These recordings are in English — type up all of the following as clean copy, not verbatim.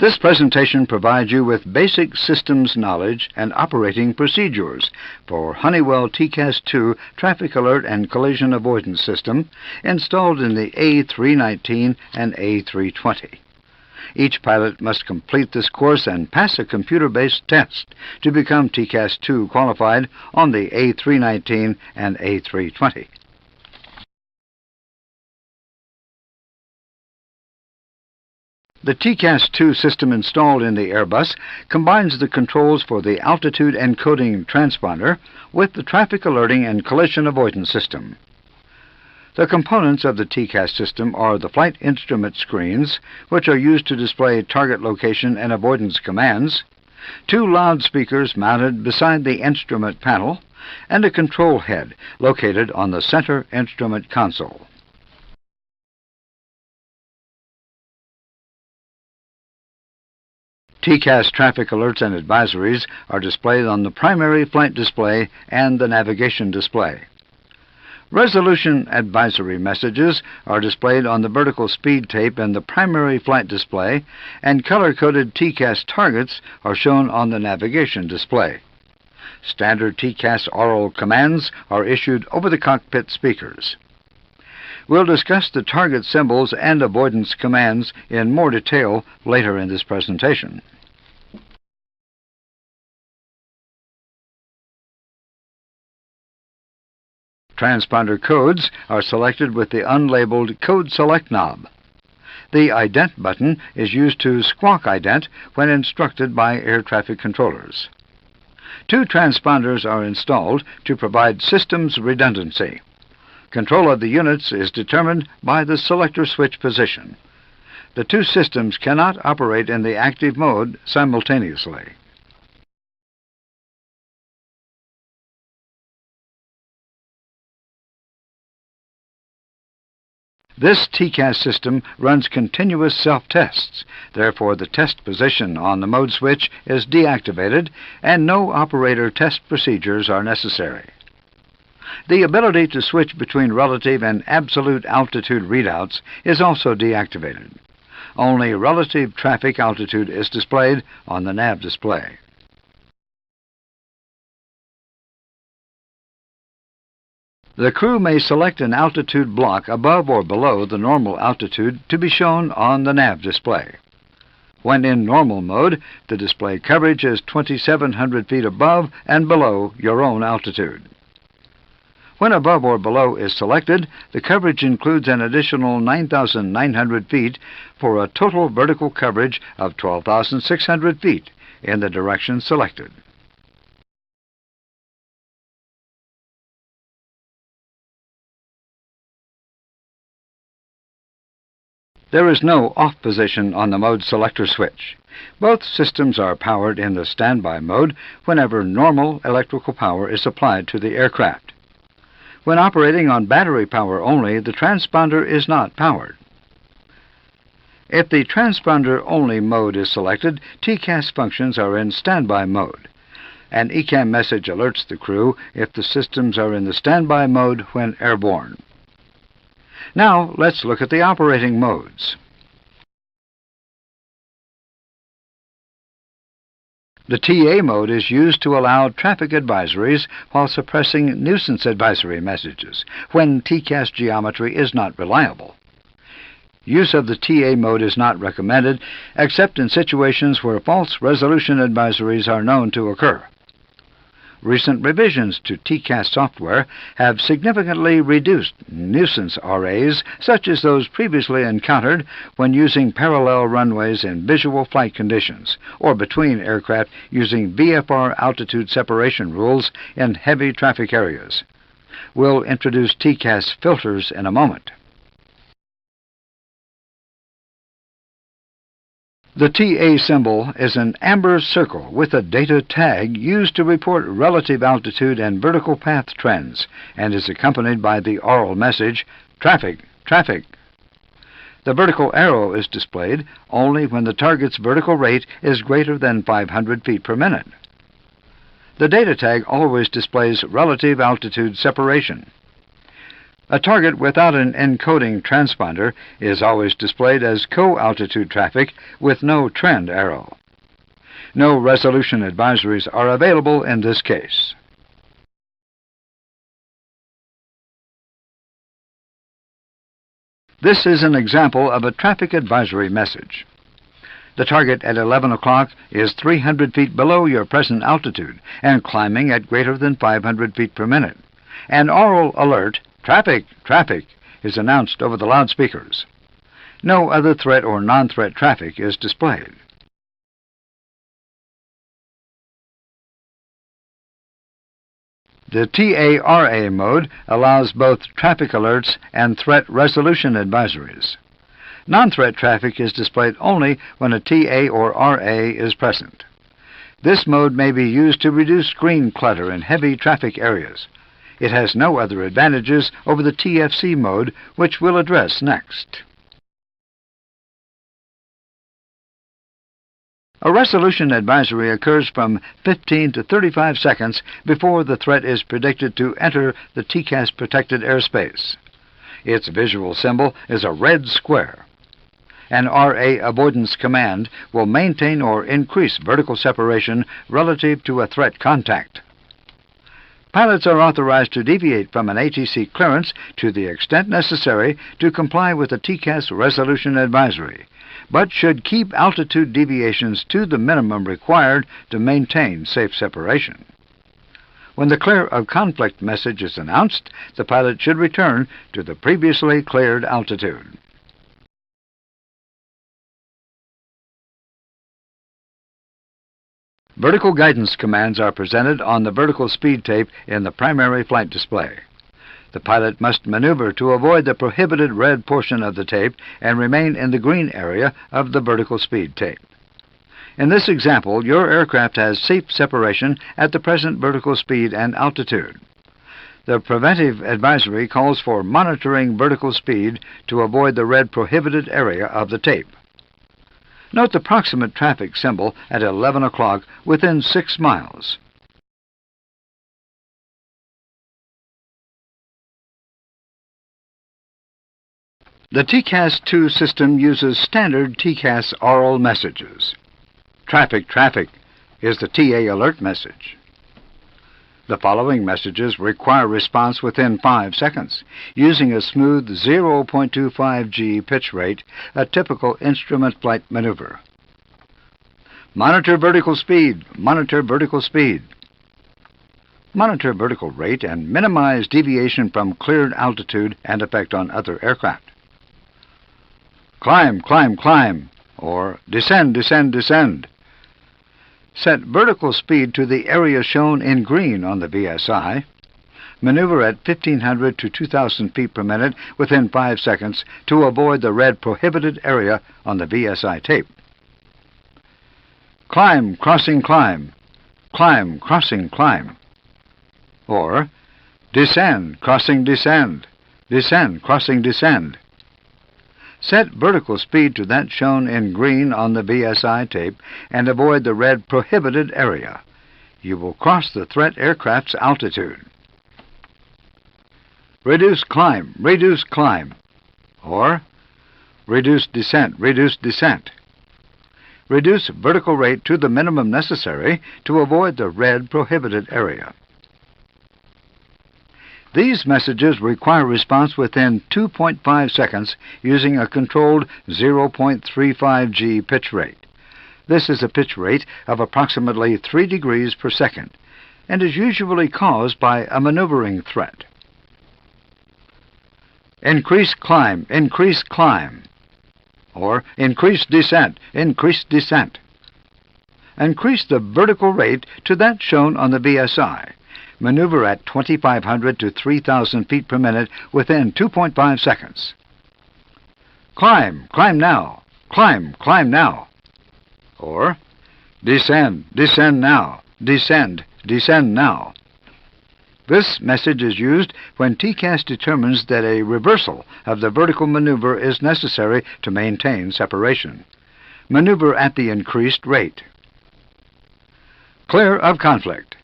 This presentation provides you with basic systems knowledge and operating procedures for Honeywell TCAS-2 Traffic Alert and Collision Avoidance System installed in the A319 and A320. Each pilot must complete this course and pass a computer-based test to become TCAS-2 qualified on the A319 and A320. The TCAS-2 system installed in the Airbus combines the controls for the altitude encoding transponder with the traffic alerting and collision avoidance system. The components of the TCAS system are the flight instrument screens, which are used to display target location and avoidance commands, two loudspeakers mounted beside the instrument panel, and a control head located on the center instrument console. TCAS traffic alerts and advisories are displayed on the primary flight display and the navigation display. Resolution advisory messages are displayed on the vertical speed tape and the primary flight display, and color-coded TCAS targets are shown on the navigation display. Standard TCAS oral commands are issued over the cockpit speakers. We'll discuss the target symbols and avoidance commands in more detail later in this presentation. Transponder codes are selected with the unlabeled Code Select knob. The Ident button is used to squawk Ident when instructed by air traffic controllers. Two transponders are installed to provide systems redundancy. Control of the units is determined by the selector switch position. The two systems cannot operate in the active mode simultaneously. This TCAS system runs continuous self-tests. Therefore, the test position on the mode switch is deactivated and no operator test procedures are necessary. The ability to switch between relative and absolute altitude readouts is also deactivated. Only relative traffic altitude is displayed on the nav display. The crew may select an altitude block above or below the normal altitude to be shown on the nav display. When in normal mode, the display coverage is 2,700 feet above and below your own altitude. When above or below is selected, the coverage includes an additional 9,900 feet for a total vertical coverage of 12,600 feet in the direction selected. There is no off position on the mode selector switch. Both systems are powered in the standby mode whenever normal electrical power is applied to the aircraft. When operating on battery power only, the transponder is not powered. If the transponder-only mode is selected, TCAS functions are in standby mode. An ECAM message alerts the crew if the systems are in the standby mode when airborne. Now, let's look at the operating modes. The TA mode is used to allow traffic advisories while suppressing nuisance advisory messages when TCAS geometry is not reliable. Use of the TA mode is not recommended except in situations where false resolution advisories are known to occur. Recent revisions to TCAS software have significantly reduced nuisance RAs, such as those previously encountered when using parallel runways in visual flight conditions, or between aircraft using VFR altitude separation rules in heavy traffic areas. We'll introduce TCAS filters in a moment. The TA symbol is an amber circle with a data tag used to report relative altitude and vertical path trends and is accompanied by the oral message, "Traffic, traffic." The vertical arrow is displayed only when the target's vertical rate is greater than 500 feet per minute. The data tag always displays relative altitude separation. A target without an encoding transponder is always displayed as co-altitude traffic with no trend arrow. No resolution advisories are available in this case. This is an example of a traffic advisory message. The target at 11 o'clock is 300 feet below your present altitude and climbing at greater than 500 feet per minute. An oral alert, "Traffic, traffic," is announced over the loudspeakers. No other threat or non-threat traffic is displayed. The TARA mode allows both traffic alerts and threat resolution advisories. Non-threat traffic is displayed only when a TA or RA is present. This mode may be used to reduce screen clutter in heavy traffic areas. It has no other advantages over the TFC mode, which we'll address next. A resolution advisory occurs from 15 to 35 seconds before the threat is predicted to enter the TCAS protected airspace. Its visual symbol is a red square. An RA avoidance command will maintain or increase vertical separation relative to a threat contact. Pilots are authorized to deviate from an ATC clearance to the extent necessary to comply with the TCAS resolution advisory, but should keep altitude deviations to the minimum required to maintain safe separation. When the clear of conflict message is announced, the pilot should return to the previously cleared altitude. Vertical guidance commands are presented on the vertical speed tape in the primary flight display. The pilot must maneuver to avoid the prohibited red portion of the tape and remain in the green area of the vertical speed tape. In this example, your aircraft has safe separation at the present vertical speed and altitude. The preventive advisory calls for monitoring vertical speed to avoid the red prohibited area of the tape. Note the proximate traffic symbol at 11 o'clock within 6 miles. The TCAS-2 system uses standard TCAS oral messages. "Traffic, traffic" is the TA alert message. The following messages require response within 5 seconds, using a smooth 0.25 G pitch rate, a typical instrument flight maneuver. Monitor vertical speed, monitor vertical speed. Monitor vertical rate and minimize deviation from cleared altitude and effect on other aircraft. Climb, climb, climb, or descend, descend, descend. Set vertical speed to the area shown in green on the VSI. Maneuver at 1,500 to 2,000 feet per minute within 5 seconds to avoid the red prohibited area on the VSI tape. Climb, crossing, climb. Climb, crossing, climb. Or descend, crossing, descend. Descend, crossing, descend. Set vertical speed to that shown in green on the VSI tape and avoid the red prohibited area. You will cross the threat aircraft's altitude. Reduce climb, reduce climb. Or reduce descent, reduce descent. Reduce vertical rate to the minimum necessary to avoid the red prohibited area. These messages require response within 2.5 seconds using a controlled 0.35 G pitch rate. This is a pitch rate of approximately 3 degrees per second and is usually caused by a maneuvering threat. Increase climb, increase climb. Or increase descent, increase descent. Increase the vertical rate to that shown on the VSI. Maneuver at 2,500 to 3,000 feet per minute within 2.5 seconds. Climb, climb now. Climb, climb now. Or descend, descend now. Descend, descend now. This message is used when TCAS determines that a reversal of the vertical maneuver is necessary to maintain separation. Maneuver at the increased rate. Clear of conflict.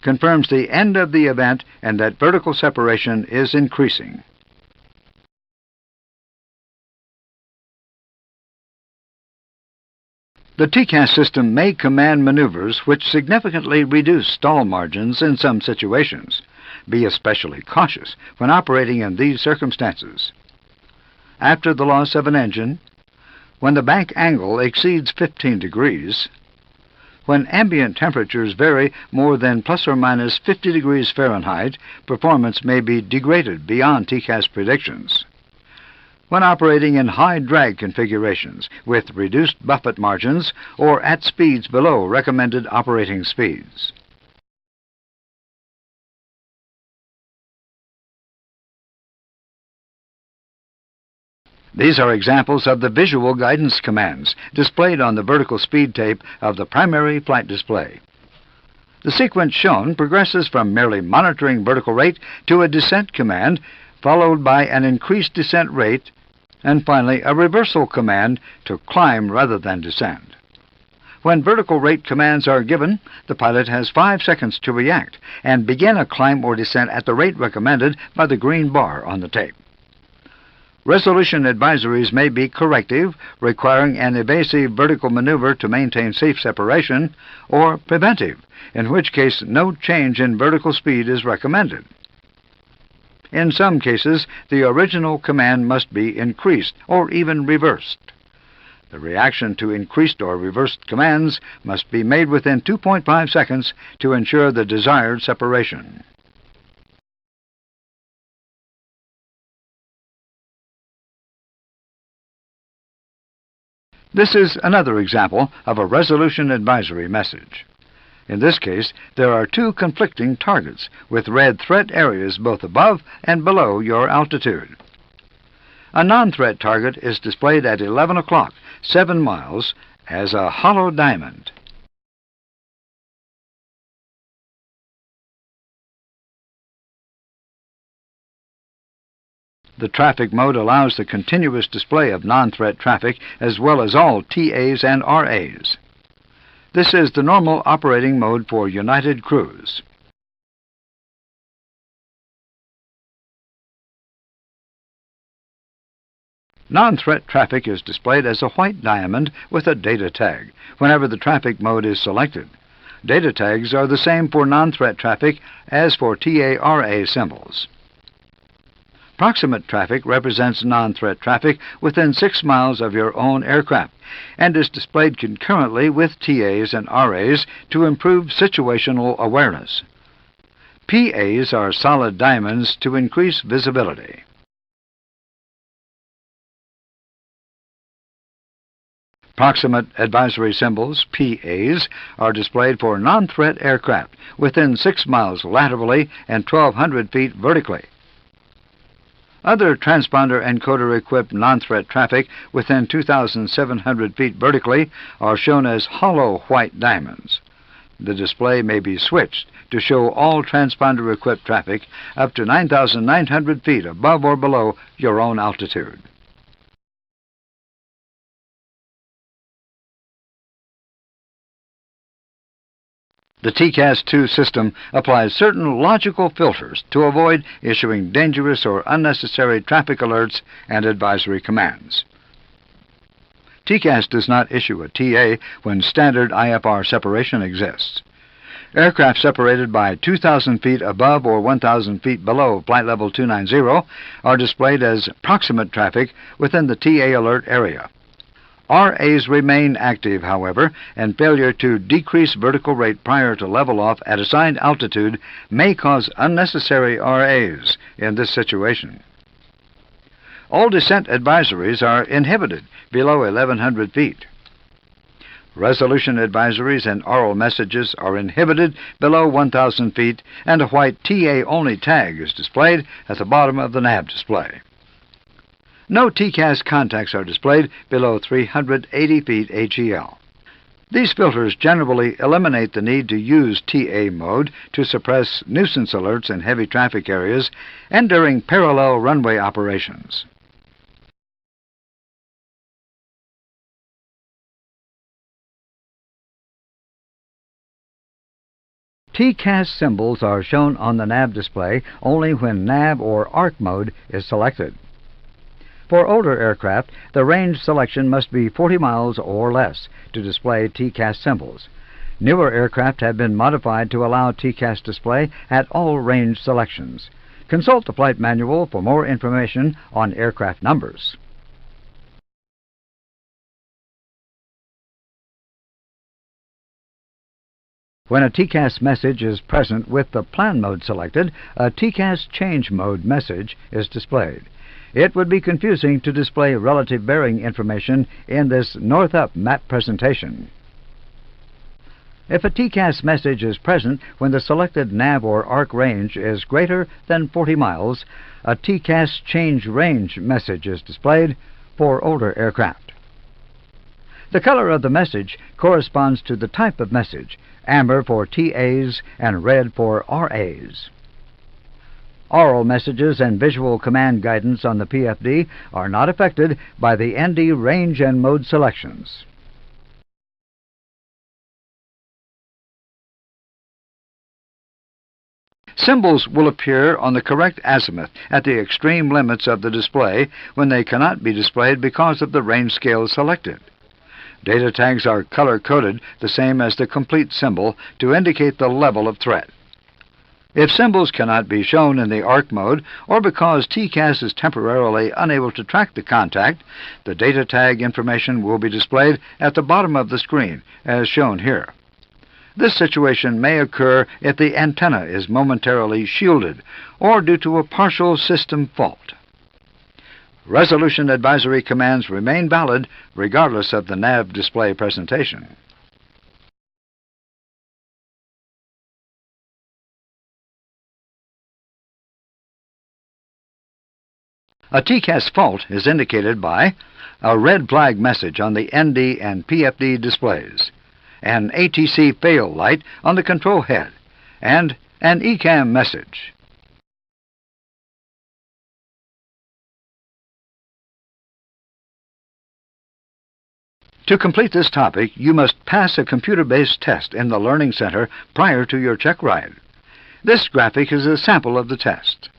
Confirms the end of the event and that vertical separation is increasing. The TCAS system may command maneuvers which significantly reduce stall margins in some situations. Be especially cautious when operating in these circumstances. After the loss of an engine, when the bank angle exceeds 15 degrees, when ambient temperatures vary more than plus or minus 50 degrees Fahrenheit, performance may be degraded beyond TCAS predictions. When operating in high drag configurations with reduced buffet margins or at speeds below recommended operating speeds. These are examples of the visual guidance commands displayed on the vertical speed tape of the primary flight display. The sequence shown progresses from merely monitoring vertical rate to a descent command, followed by an increased descent rate, and finally a reversal command to climb rather than descend. When vertical rate commands are given, the pilot has 5 seconds to react and begin a climb or descent at the rate recommended by the green bar on the tape. Resolution advisories may be corrective, requiring an evasive vertical maneuver to maintain safe separation, or preventive, in which case no change in vertical speed is recommended. In some cases, the original command must be increased or even reversed. The reaction to increased or reversed commands must be made within 2.5 seconds to ensure the desired separation. This is another example of a resolution advisory message. In this case, there are two conflicting targets with red threat areas both above and below your altitude. A non-threat target is displayed at 11 o'clock, 7 miles, as a hollow diamond. The traffic mode allows the continuous display of non-threat traffic as well as all TAs and RAs. This is the normal operating mode for United crews. Non-threat traffic is displayed as a white diamond with a data tag whenever the traffic mode is selected. Data tags are the same for non-threat traffic as for TARA symbols. Proximate traffic represents non-threat traffic within 6 miles of your own aircraft and is displayed concurrently with TAs and RAs to improve situational awareness. PAs are solid diamonds to increase visibility. Proximate advisory symbols, PAs, are displayed for non-threat aircraft within 6 miles laterally and 1,200 feet vertically. Other transponder encoder-equipped non-threat traffic within 2,700 feet vertically are shown as hollow white diamonds. The display may be switched to show all transponder-equipped traffic up to 9,900 feet above or below your own altitude. The TCAS-2 system applies certain logical filters to avoid issuing dangerous or unnecessary traffic alerts and advisory commands. TCAS does not issue a TA when standard IFR separation exists. Aircraft separated by 2,000 feet above or 1,000 feet below flight level 290 are displayed as proximate traffic within the TA alert area. RAs remain active, however, and failure to decrease vertical rate prior to level off at assigned altitude may cause unnecessary RAs in this situation. All descent advisories are inhibited below 1,100 feet. Resolution advisories and oral messages are inhibited below 1,000 feet, and a white TA-only tag is displayed at the bottom of the nav display. No TCAS contacts are displayed below 380 feet HEL. These filters generally eliminate the need to use TA mode to suppress nuisance alerts in heavy traffic areas and during parallel runway operations. TCAS symbols are shown on the nav display only when nav or ARC mode is selected. For older aircraft, the range selection must be 40 miles or less to display TCAS symbols. Newer aircraft have been modified to allow TCAS display at all range selections. Consult the flight manual for more information on aircraft numbers. When a TCAS message is present with the plan mode selected, a TCAS change mode message is displayed. It would be confusing to display relative bearing information in this north-up map presentation. If a TCAS message is present when the selected nav or arc range is greater than 40 miles, a TCAS change range message is displayed for older aircraft. The color of the message corresponds to the type of message, amber for TAs and red for RAs. Oral messages and visual command guidance on the PFD are not affected by the ND range and mode selections. Symbols will appear on the correct azimuth at the extreme limits of the display when they cannot be displayed because of the range scale selected. Data tags are color-coded the same as the complete symbol to indicate the level of threat. If symbols cannot be shown in the arc mode, or because TCAS is temporarily unable to track the contact, the data tag information will be displayed at the bottom of the screen, as shown here. This situation may occur if the antenna is momentarily shielded, or due to a partial system fault. Resolution advisory commands remain valid regardless of the nav display presentation. A TCAS fault is indicated by a red flag message on the ND and PFD displays, an ATC fail light on the control head, and an ECAM message. To complete this topic, you must pass a computer-based test in the Learning Center prior to your check ride. This graphic is a sample of the test.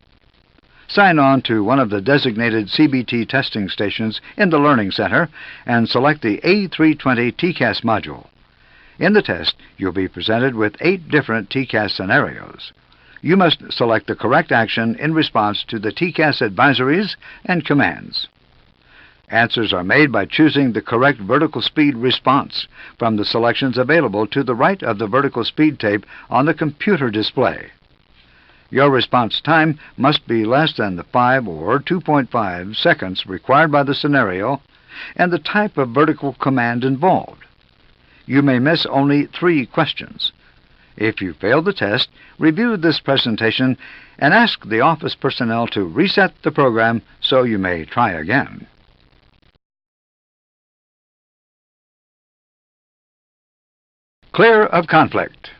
Sign on to one of the designated CBT testing stations in the Learning Center and select the A320 TCAS module. In the test, you'll be presented with 8 different TCAS scenarios. You must select the correct action in response to the TCAS advisories and commands. Answers are made by choosing the correct vertical speed response from the selections available to the right of the vertical speed tape on the computer display. Your response time must be less than the 5 or 2.5 seconds required by the scenario and the type of vertical command involved. You may miss only 3 questions. If you fail the test, review this presentation and ask the office personnel to reset the program so you may try again. Clear of conflict.